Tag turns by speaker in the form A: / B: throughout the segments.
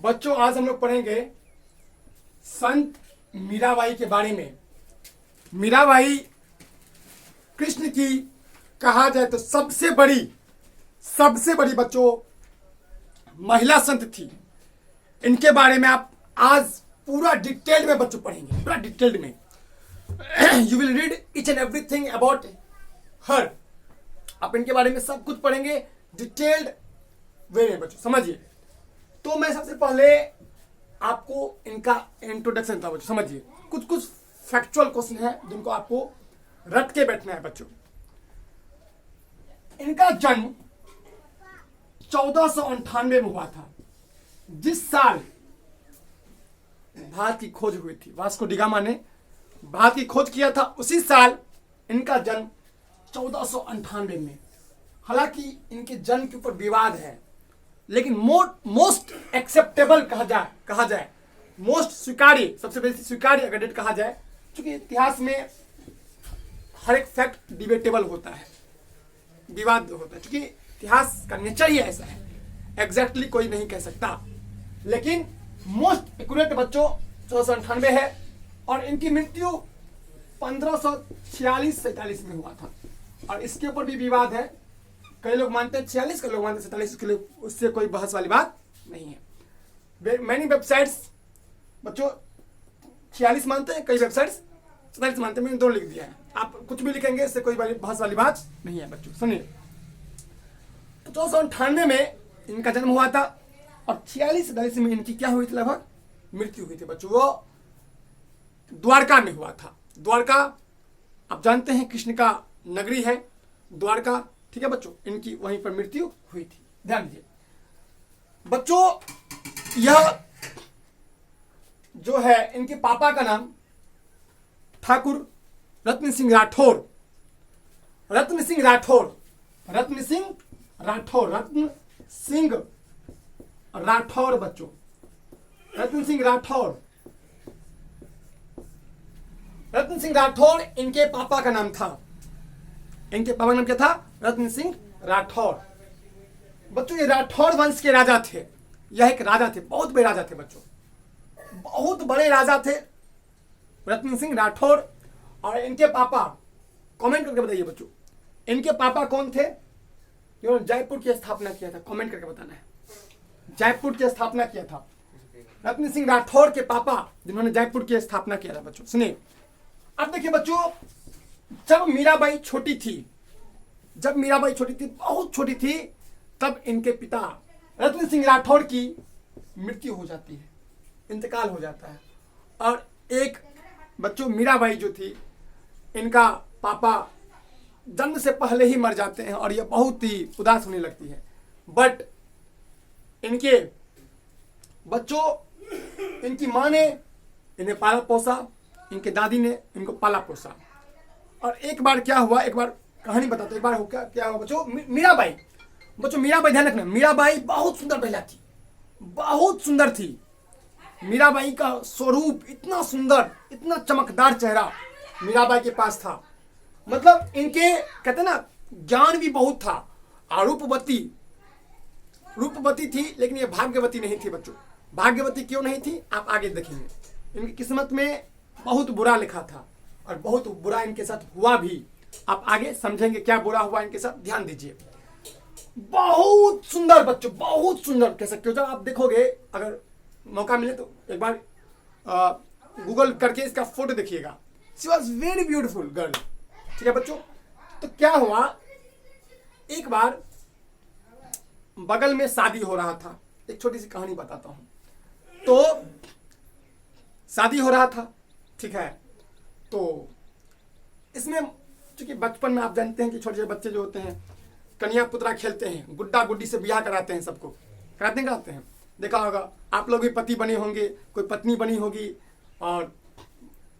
A: बच्चों आज हम लोग पढ़ेंगे संत मीराबाई के बारे में। मीराबाई कृष्ण की कहा जाए तो सबसे बड़ी बच्चों महिला संत थी। इनके बारे में आप आज पूरा डिटेल्ड में बच्चों पढ़ेंगे, पूरा डिटेल्ड में। You will read each and everything about her. आप इनके बारे में सब कुछ पढ़ेंगे डिटेल्ड वे में बच्चों, समझिए। तो मैं सबसे पहले आपको इनका इंट्रोडक्शन था बच्चों, समझिए। कुछ फैक्चुअल क्वेश्चन है जिनको आपको रट के बैठना है बच्चों। इनका जन्म 1498 में हुआ था, जिस साल भारत की खोज हुई थी। वास्को डी गामा ने भारत की खोज किया था, उसी साल इनका जन्म 1498 में। हालांकि इनके जन्म के ऊपर विवाद है, लेकिन मोस्ट एक्सेप्टेबल कहा जाए मोस्ट स्वीकार्य, सबसे बेसी स्वीकार्य अगर डेट कहा जाए, क्योंकि इतिहास में हर एक फैक्ट डिबेटेबल होता है, विवाद होता है, क्योंकि इतिहास का नेचर ही ऐसा है। एग्जैक्टली कोई नहीं कह सकता, लेकिन मोस्ट एक्यूरेट बच्चों 1498 है। और इनकी मृत्यु 1546-47 में हुआ था। और इसके ऊपर भी विवाद है, कई लोग मानते हैं 46, कई लोग मानते हैं 47 के लिए, उससे कोई बहस वाली बात नहीं है। मैनी वेबसाइट्स बच्चों 46 मानते हैं, कई वेबसाइट्स 47 मानते हैं। मैंने दोनों लिख दिया है, आप कुछ भी लिखेंगे, इससे कोई बहस वाली बात नहीं है बच्चों, सुनिए। 1498 में इनका जन्म हुआ था और 46-47 में इनकी क्या हुई थी, लगभग मृत्यु हुई थी बच्चों। वो द्वारका में हुआ था। द्वारका आप जानते हैं कृष्ण का नगरी है द्वारका, ठीक है बच्चों। इनकी वहीं पर मृत्यु हुई थी, ध्यान दीजिए बच्चों। यह जो है इनके पापा का नाम ठाकुर रत्न सिंह राठौर। रत्न सिंह राठौर बच्चों, रत्न सिंह राठौर इनके पापा का नाम था। इनके पापा का नाम क्या था? रत्न सिंह राठौर। बच्चों ये राठौर वंश के राजा थे। यह एक राजा थे, बहुत बड़े राजा थे बच्चों, बहुत बड़े राजा थे रत्न सिंह राठौर। और इनके पापा, कमेंट करके बताइए बच्चों, इनके पापा कौन थे जिन्होंने जयपुर की स्थापना किया था? कमेंट करके बताना है। जयपुर की स्थापना किया था रत्न सिंह राठौर के पापा, जिन्होंने जयपुर की स्थापना किया था बच्चों। सुनिए, अब देखिए बच्चों, जब मीराबाई छोटी थी, बहुत छोटी थी, तब इनके पिता रत्न सिंह राठौर की मृत्यु हो जाती है, इंतकाल हो जाता है। और एक बच्चों मीराबाई जो थी, इनका पापा जन्म से पहले ही मर जाते हैं और ये बहुत ही उदास होने लगती है। बट इनके बच्चों, इनकी माँ ने इन्हें पाला पोसा, इनके दादी ने इनको पाला पोसा। और एक बार क्या हुआ, एक बार कहानी बताते, एक बार क्या हुआ बच्चों। मीराबाई, ध्यान रखना, मीराबाई बहुत सुंदर महिला थी, बहुत सुंदर थी। मीराबाई का स्वरूप इतना सुंदर, इतना चमकदार चेहरा मीराबाई के पास था। मतलब इनके कहते हैं ना, ज्ञान भी बहुत था। और रूपवती थी, लेकिन ये भाग्यवती नहीं थी बच्चों। भाग्यवती क्यों नहीं थी आप आगे देखेंगे। इनकी किस्मत में बहुत बुरा लिखा था और बहुत बुरा इनके साथ हुआ भी। आप आगे समझेंगे क्या बुरा हुआ इनके साथ, ध्यान दीजिए। बहुत सुंदर बच्चों, बहुत सुंदर कह सकते हो। जब आप देखोगे, अगर मौका मिले तो एक बार गूगल करके इसका फोटो देखिएगा। She was very beautiful girl, ठीक है बच्चों। तो क्या हुआ, एक बार बगल में शादी हो रहा था। एक छोटी सी कहानी बताता हूं। तो शादी हो रहा था, ठीक है। तो इसमें चूंकि बचपन में आप जानते हैं कि छोटे छोटे बच्चे जो होते हैं कन्या पुत्रा खेलते हैं, गुड्डा गुड्डी से ब्याह कराते हैं, सबको कराते हैं। देखा होगा आप लोग भी, पति बने होंगे, कोई पत्नी बनी होगी और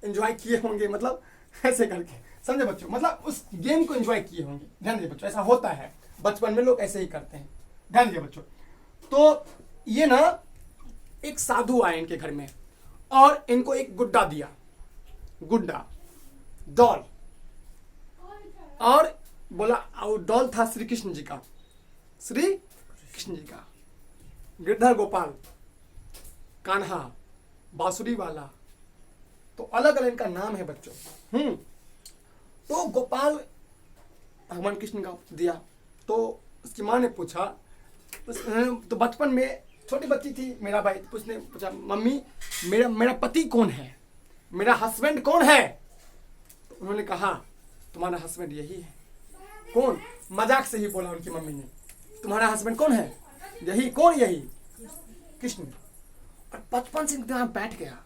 A: एंजॉय किए होंगे, मतलब ऐसे करके, समझे बच्चों। मतलब उस गेम को एंजॉय किए होंगे। ध्यान दीजिए बच्चों, ऐसा होता है बचपन में, लोग ऐसे ही करते हैं। ध्यान दीजिए बच्चों। तो ये ना, एक साधु आए इनके घर में और इनको एक गुड्डा दिया, गुड्डा डॉल, और बोला, और डॉल था श्री कृष्ण जी का, गिरधर गोपाल। कान्हा, बांसुरी वाला, तो अलग अलग इनका नाम है बच्चों। तो गोपाल भगवान कृष्ण का दिया। तो उसकी माँ ने पूछा, तो बचपन में छोटी बच्ची थी मेरा भाई, तो उसने पूछा मम्मी मेरा पति कौन है, मेरा हस्बैंड कौन है? तो उन्होंने कहा तुम्हारा हस्बैंड यही है। कौन? मजाक से ही बोला उनकी मम्मी ने, तुम्हारा हस्बैंड कौन है? यही। कौन? यही कृष्ण। और बचपन से इनके दिमाग में बैठ गया,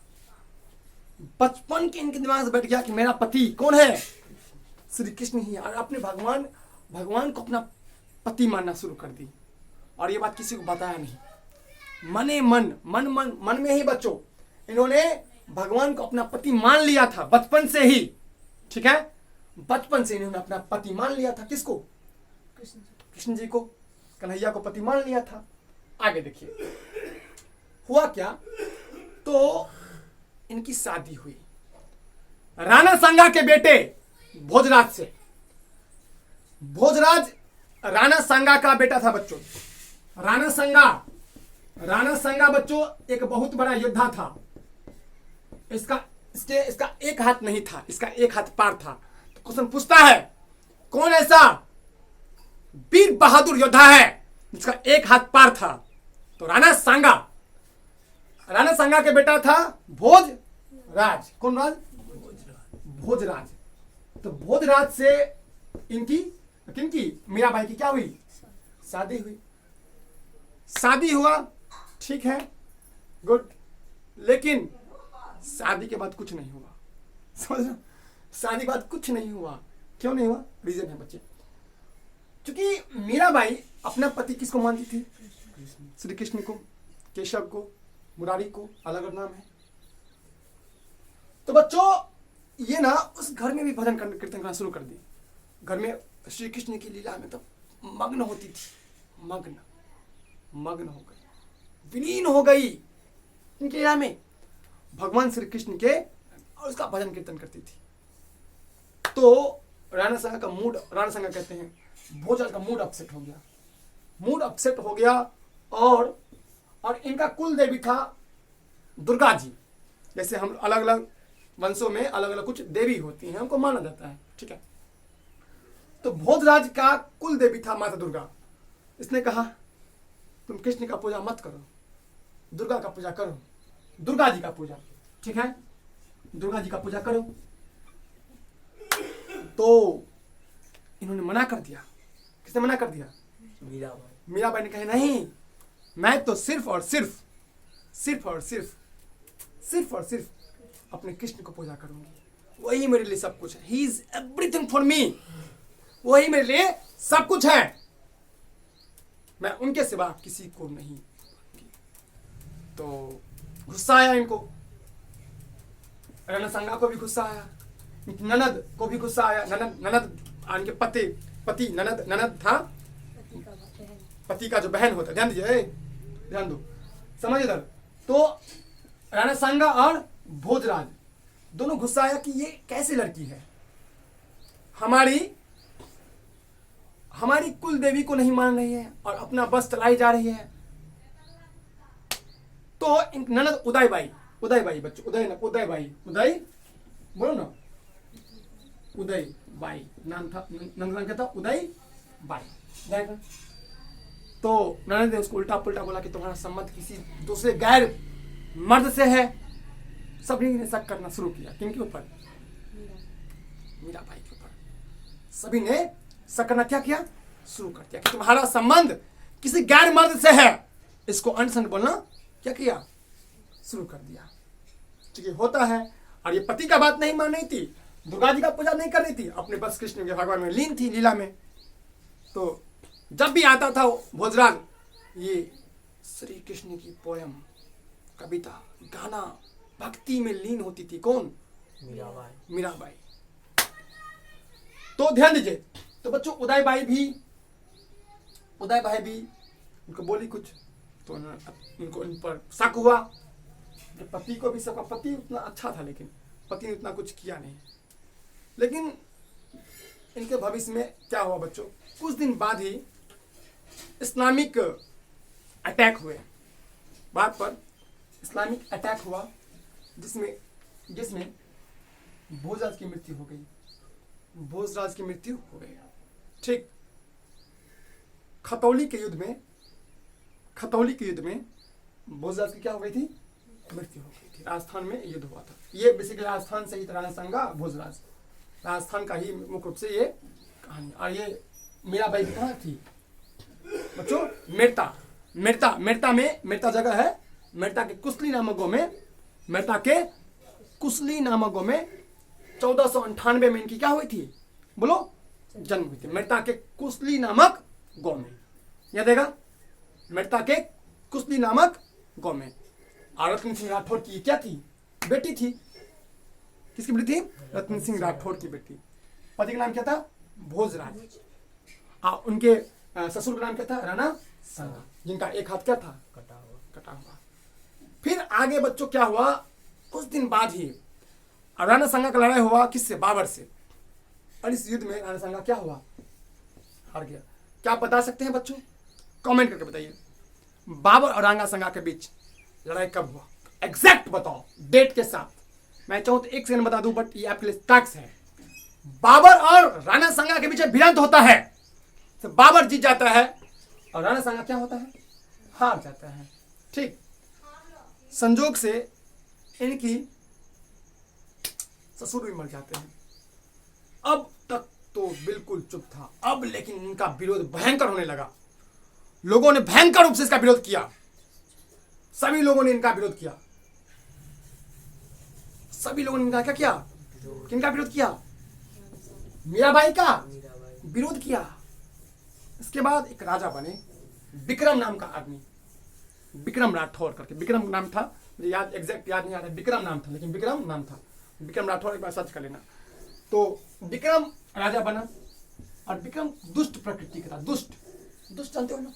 A: बचपन के इनके दिमाग से बैठ गया कि मेरा पति कौन है? श्री कृष्ण ही। और अपने भगवान को अपना पति मानना शुरू कर दी। और ये बात किसी को बताया नहीं, मन में ही बच्चों इन्होंने भगवान को अपना पति मान लिया था बचपन से ही। ठीक है, बचपन से इन्होंने अपना पति मान लिया था। किसको? कृष्ण जी को, कन्हैया को पति मान लिया था। आगे देखिए हुआ क्या। तो इनकी शादी हुई राणा सांगा के बेटे भोजराज से। भोजराज राणा सांगा का बेटा था बच्चों। राणा सांगा बच्चों एक बहुत बड़ा योद्धा था। इसका एक हाथ नहीं था, इसका एक हाथ पार था। तो क्वेश्चन पूछता है कौन ऐसा वीर बहादुर योद्धा है जिसका एक हाथ पार था? तो राणा सांगा के बेटा था भोजराज। कौन राज? भोजराज। तो भोजराज से इनकी मीराबाई की क्या हुई? शादी हुई। शादी हुआ, ठीक है, गुड। लेकिन शादी के बाद कुछ नहीं हुआ। समझ रहे? शादी के बाद कुछ नहीं हुआ। क्यों नहीं हुआ? रीजन है बच्चे, क्योंकि मीराबाई अपना पति किसको मानती थी? श्री कृष्ण को, केशव को, मुरारी को, अलग अलग नाम है। तो बच्चों ये ना उस घर में भी भजन कीर्तन करना शुरू कर दी। घर में श्री कृष्ण की लीला में तो मग्न होती थी, मग्न हो गई, विलीन हो गई इनकी लीला में भगवान श्री कृष्ण के, और उसका भजन कीर्तन करती थी। तो राणा सांगा कहते हैं भोजराज का मूड अपसेट हो गया। और इनका कुल देवी था दुर्गा जी। जैसे हम अलग अलग वंशों में अलग अलग कुछ देवी होती हैं, हमको माना जाता है, ठीक है। तो भोजराज का कुल देवी था माता दुर्गा। इसने कहा तुम कृष्ण का पूजा मत करो, दुर्गा का पूजा करो, दुर्गा जी का पूजा, ठीक है, दुर्गा जी का पूजा करो। तो इन्होंने मना कर दिया। किसने मना कर दिया? मीराबाई ने कहा नहीं, मैं तो सिर्फ और सिर्फ अपने कृष्ण को पूजा करूंगी। वही मेरे लिए सब कुछ है। He is everything for me. वही मेरे लिए सब कुछ है। मैं उनके सिवा किसी को नहीं। तो गुस्सा आया इनको, राणा सांगा को भी गुस्सा आया, ननद को भी गुस्सा आया। ननद इनके पति ननद था, पति का जो बहन होता। ध्यान दीजिए, ध्यान दो, समझ इधर। तो राणा सांगा और भोजराज दोनों गुस्सा आया कि ये कैसी लड़की है, हमारी कुल देवी को नहीं मान रही है और अपना बस चलाई जा रही है। तो ननद उदयबाई बच्चों, उदय बोलो ना, उदयबाई नाम था, नंद था उदयबाई। तो ननद ने उसको उल्टा पुल्टा बोला कि तुम्हारा संबंध किसी दूसरे गैर मर्द से है। सभी ने शक करना शुरू किया। किनके ऊपर? मीराबाई के ऊपर। सभी ने शक करना क्या किया? शुरू कर दिया कि तुम्हारा संबंध किसी गैर मर्द से है। इसको अनसन बोलना क्या किया? शुरू कर दिया। ठीक है, होता है। और ये पति का बात नहीं मान रही थी, दुर्गा जी का पूजा नहीं कर रही थी, अपने बस कृष्ण के भगवान में लीन थी, लीला में। तो जब भी आता था भोजराज, ये श्री कृष्ण की पोयम, कविता, गाना, भक्ति में लीन होती थी। कौन? मीराबाई। तो ध्यान दीजिए। तो बच्चों उदयबाई भी उनको बोली कुछ, तो उनको इन पर शक हुआ। पति को भी शक। पति उतना अच्छा था, लेकिन पति ने उतना कुछ किया नहीं। लेकिन इनके भविष्य में क्या हुआ बच्चों? कुछ दिन बाद ही इस्लामिक अटैक हुए। बात पर इस्लामिक अटैक हुआ जिसमें जिसमें भोजराज की मृत्यु हो गई। भोजराज की मृत्यु हो गई। ठीक, खतौली के युद्ध में भोजराज की क्या हो गई थी? मृत्यु हो गई थी। राजस्थान में युद्ध हुआ था। ये बेसिकली राजस्थान से ही राणा संगा भोजराज, राजस्थान का ही मुख्य रूप से ये कहानी। और ये मीराबाई कहाँ थी बच्चों? मेरता जगह है। मेरता के कुसली नामक गांव में 1498 में इनकी क्या हुई थी? बोलो, जन्म हुई थी। मेरता के कुसली नामक गांव में, याद देगा, मेरता के कुसली नामक गांव में। और रतन सिंह राठौर की क्या थी? बेटी थी। किसकी बेटी थी? रतन सिंह राठौर की बेटी। पति का नाम क्या था? भोजराज। उनके ससुर का नाम क्या था? राणा संगा, जिनका एक हाथ क्या था? कटा हुआ। फिर आगे बच्चों क्या हुआ? कुछ दिन बाद ही राणा संगा का लड़ाई हुआ किससे? बाबर से। और इस युद्ध में राणा संगा क्या हुआ? हार गया। क्या आप बता सकते हैं बच्चों? कमेंट करके बताइए। बाबर और राणा संगा के बीच लड़ाई कब हुआ? एग्जैक्ट बताओ, डेट के साथ। मैं चाहूं तो एक सेकंड बता दूं, बट ये आपके लिए टैक्स है। बाबर और राणा संगा के बीच भिड़ंत होता है, तो बाबर जीत जाता है और राणा संगा क्या होता है? हार जाता है। ठीक, संजोग से इनकी ससुर भी मर जाते हैं। अब तक तो बिल्कुल चुप था, अब लेकिन इनका विरोध भयंकर होने लगा। लोगों ने भयंकर रूप से इसका विरोध किया। सभी लोगों ने इनका विरोध किया। सभी लोगों ने इनका क्या किया? किनका विरोध किया? मीराबाई का विरोध किया। इसके बाद एक राजा बने, विक्रम नाम का आदमी, विक्रम राठौर करके। विक्रम नाम था, मुझे एग्जैक्ट याद नहीं आ रहा, विक्रम नाम था, लेकिन विक्रम नाम था। विक्रम राठौर, एक बार सर्च कर लेना। तो विक्रम राजा बना और विक्रम दुष्ट प्रकृति का था। दुष्ट जानते हो ना,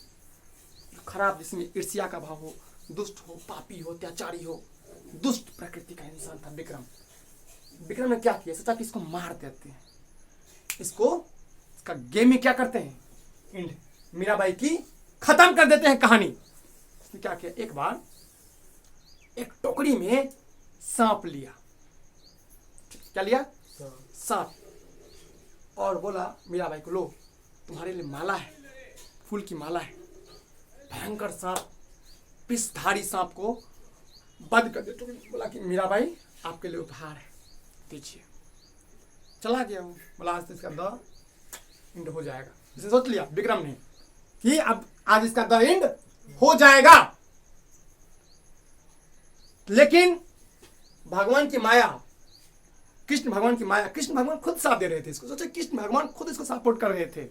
A: खराब, जिसमें ईर्ष्या का भाव हो, दुष्ट हो, पापी हो, अत्याचारी हो, दुष्ट प्रकृति का इंसान था विक्रम। विक्रम ने क्या किया? सोचा कि इसको मार देते हैं, इसका गेम में क्या करते हैं? एंड मीराबाई की खत्म कर देते हैं कहानी। इसने क्या किया? एक बार एक टोकरी में सांप लिया। क्या लिया? सांप। और बोला मीराबाई को, लो तुम्हारे लिए माला है, फूल की माला है। भयंकर सांप, विषधारी सांप को बंद कर दिया। बोला कि मीराबाई आपके लिए उपहार है, दीजिए। चला गया हूँ। बोला आज तो इसका द एंड हो जाएगा। इसे सोच लिया विक्रम ने कि अब आज इसका द एंड हो जाएगा। लेकिन भगवान की माया, कृष्ण भगवान खुद साथ दे रहे थे इसको। सोचे कृष्ण भगवान खुद इसको सपोर्ट कर रहे थे।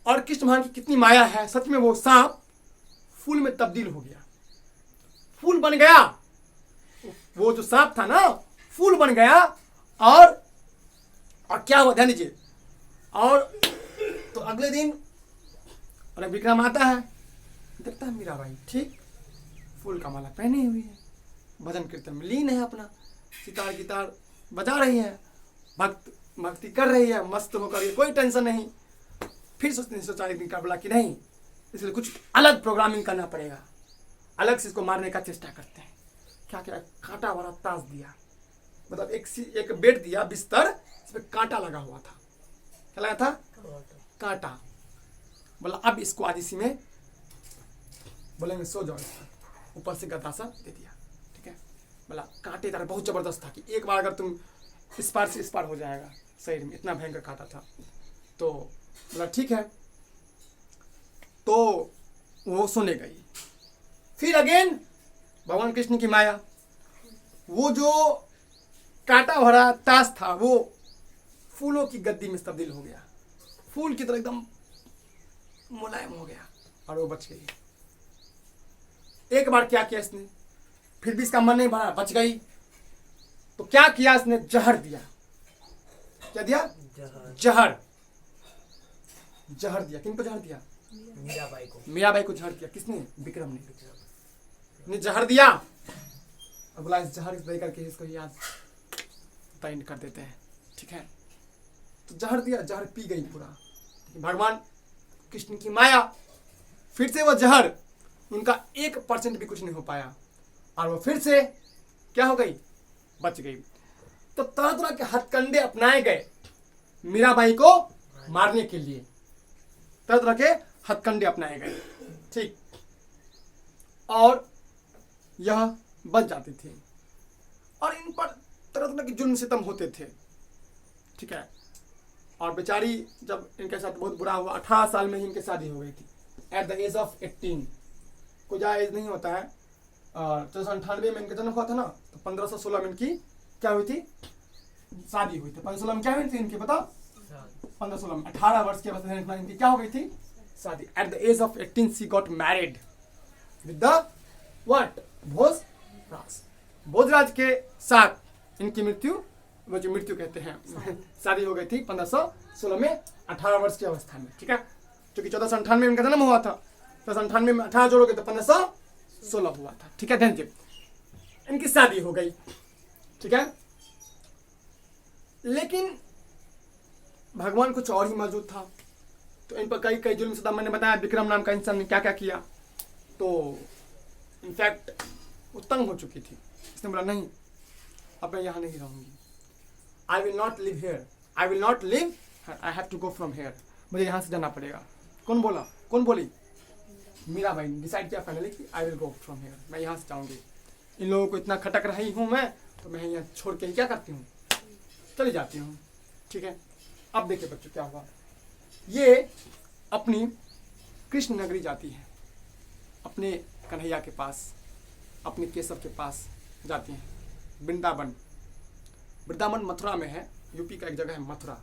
A: और कृष्ण भगवान की कितनी माया है, सच में वो सांप फूल में तब्दील हो गया, फूल बन गया। वो जो सांप था ना, फूल बन गया। और क्या हुआ, ध्यान दीजिए। और तो अगले दिन और विक्रम आता है, देखता है मीराबाई ठीक फूल का माला पहनी हुई है, भजन कीर्तन में लीन है, अपना सितार गितार बजा रही है, भक्ति कर रही है, मस्त होकर, ये कोई टेंशन नहीं। फिर सोचा एक दिन का बोला कि नहीं, इसलिए कुछ अलग प्रोग्रामिंग करना पड़ेगा, अलग से इसको मारने का चेष्टा करते हैं। क्या क्या? कांटा वाला ताश दिया, मतलब एक बेड दिया, बिस्तर, इसमें कांटा लगा हुआ था। क्या लगा था? कांटा। बोला अब इसको आज इसी में बोलेंगे सो जाओ, ऊपर से गद्दा सा दे दिया। ठीक है, बोला कांटे तरह बहुत जबरदस्त था कि एक बार अगर तुम इस पार से इस पार हो जाएगा शरीर में, इतना भयंकर कांटा था। तो बोला ठीक है, तो वो सोने गई। फिर अगेन भगवान कृष्ण की माया, वो जो कांटा भरा ताश था वो फूलों की गद्दी में तब्दील हो गया, फूल की तरह एकदम मुलायम हो गया और वो बच गई। एक बार क्या किया इसने, फिर भी इसका मन नहीं भरा, बच गई। तो क्या किया इसने? जहर दिया। क्या दिया? जहर दिया। किनको जहर दिया? मीराबाई को जहर दिया। किसने? विक्रम ने जहर दिया। और बोला इस जहर दे करके इसको याद तय कर देते हैं। ठीक है, तो जहर दिया, जहर पी गई पूरा। भगवान कृष्ण की माया, फिर से वो जहर उनका 1% भी कुछ नहीं हो पाया और वो फिर से क्या हो गई, बच गई। तो तरह तरह के हथकंडे अपनाए गए मीराबाई को मारने के लिए, तरह तरह के हथकंडे अपनाए गए, ठीक, और यह बच जाती थी और इन पर तरह तरह के जुल्म सितम होते थे, ठीक है। और बेचारी जब इनके साथ बहुत बुरा हुआ, 18 साल में ही इनकी शादी हो गई थी, एट द एज ऑफ 18। कोई ज़्यादा एज नहीं होता है। 1998 में इनका जन्म हुआ था ना, तो 1516 में इनकी क्या हुई थी, शादी हुई थी। 1516 में क्या हुई थी इनकी, बताओ, 1516 में 18 वर्ष की अवस्था में इनकी क्या हो गई थी, शादी। At the age of 18 she got married with the what, Bhojraj. Bhojraj के साथ इनकी मृत्यु, वो जो मृत्यु कहते हैं, शादी हो गई थी 1516 में 18 वर्ष की अवस्था में, ठीक है। क्योंकि 1498 में इनका जन्म हुआ था, 1498 में 18 जोड़ोगे तो 1516 हुआ था, ठीक है। ध्यान दीजिए, इनकी शादी हो गई, ठीक है। लेकिन भगवान कुछ और ही मौजूद था, तो इन पर कई कई जुल्म सदा, मैंने बताया विक्रम नाम का इंसान ने क्या क्या किया। तो इनफैक्ट वो तंग हो चुकी थी, इसने बोला नहीं, अब मैं यहाँ नहीं रहूंगी, I will not live here, I will not live, I have to go from here, मुझे यहाँ से जाना पड़ेगा। कौन बोला, कौन बोली, मीराबाई ने डिसाइड किया फाइनली कि I will go from hair, मैं यहाँ से जाऊँगी। इन लोगों को इतना खटक रही हूँ मैं, तो मैं यहाँ छोड़ के ही क्या करती हूँ, चली जाती हूँ, ठीक है। अब देखिए बच्चों क्या हुआ, ये अपनी कृष्ण नगरी जाती है, अपने कन्हैया के पास, अपने केशव के पास जाती हैं, वृंदावन। वृंदावन मथुरा में है, यूपी का एक जगह है मथुरा।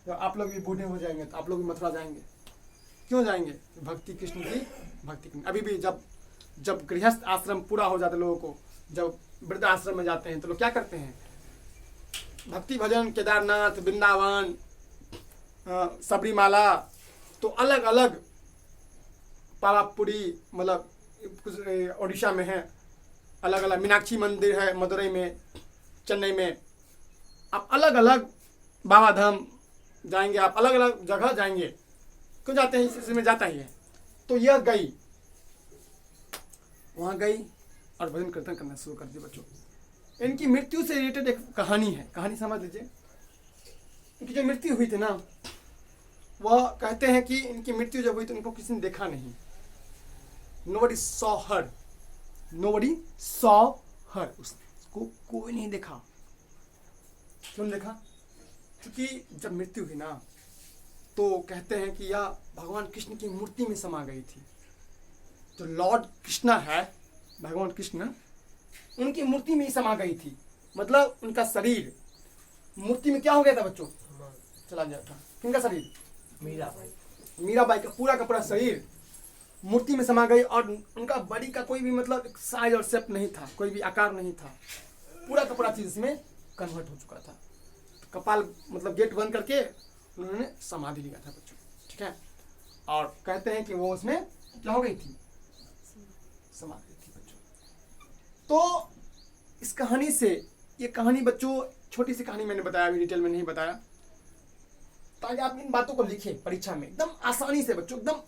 A: जब आप लोग भी बूढ़े हो जाएंगे तो आप लोग भी मथुरा जाएंगे, क्यों जाएंगे, भक्ति कृष्ण की भक्ति की। अभी भी जब गृहस्थ आश्रम पूरा हो जाता है लोगों को, जब वृद्ध आश्रम में जाते हैं तो लोग क्या करते हैं, भक्ति भजन, केदारनाथ, वृंदावन, सबरीमाला, तो अलग अलग, पावापुरी, मतलब कुछ उड़ीसा में है, अलग अलग मीनाक्षी मंदिर है मदुरई में, चेन्नई में, आप अलग अलग बाबा धाम जाएंगे, आप अलग अलग जगह जाएंगे, क्यों जाते हैं, इसमें जाता ही है। तो यह गई, वहाँ गई और भजन कीर्तन करना शुरू कर दिया। बच्चों, इनकी मृत्यु से रिलेटेड एक कहानी है, कहानी समझ लीजिए। इनकी जो मृत्यु हुई थी ना, वह कहते हैं कि इनकी मृत्यु जब हुई तो इनको किसी ने देखा नहीं, nobody saw her, nobody saw her, उसको कोई नहीं देखा। क्यों देखा, क्योंकि जब मृत्यु हुई ना, तो कहते हैं कि यह भगवान कृष्ण की मूर्ति में समा गई थी। जो लॉर्ड कृष्णा है, भगवान कृष्ण, उनकी मूर्ति में ही समा गई थी, मतलब उनका शरीर मूर्ति में क्या हो गया था बच्चों, चला गया था। किनका शरीर, मीराबाई का पूरा शरीर मूर्ति में समा गई, और उनका बॉडी का कोई भी मतलब साइज और शेप नहीं था, कोई भी आकार नहीं था, पूरा का पूरा चीज इसमें कन्वर्ट हो चुका था। तो कपाल मतलब गेट बंद करके उन्होंने समाधि लिया था बच्चों, ठीक है। और कहते हैं कि वो उसमें क्या हो गई थी, समाधि थी बच्चों। तो इस कहानी से, ये कहानी बच्चों छोटी सी कहानी मैंने बताया, अभी डिटेल में नहीं बताया, ताकि आप इन बातों को लिखें परीक्षा में एकदम आसानी से बच्चों, एकदम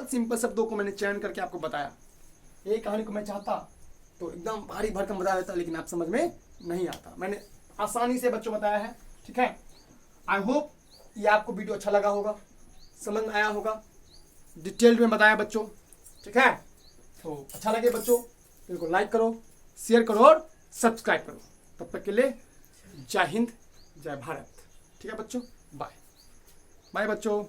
A: सिंपल शब्दों को मैंने चयन करके आपको बताया। यही कहानी को मैं चाहता तो एकदम भारी भरकम बता देता, लेकिन आप समझ में नहीं आता, मैंने आसानी से बच्चों बताया है, ठीक है। आई होप ये आपको वीडियो अच्छा लगा होगा, समझ में आया होगा, डिटेल में बताया बच्चों, ठीक है। तो अच्छा लगे बच्चों, इनको लाइक करो, शेयर करो और सब्सक्राइब करो। तब तक के लिए जय हिंद, जय भारत, ठीक है बच्चों, बाय बाय बच्चों।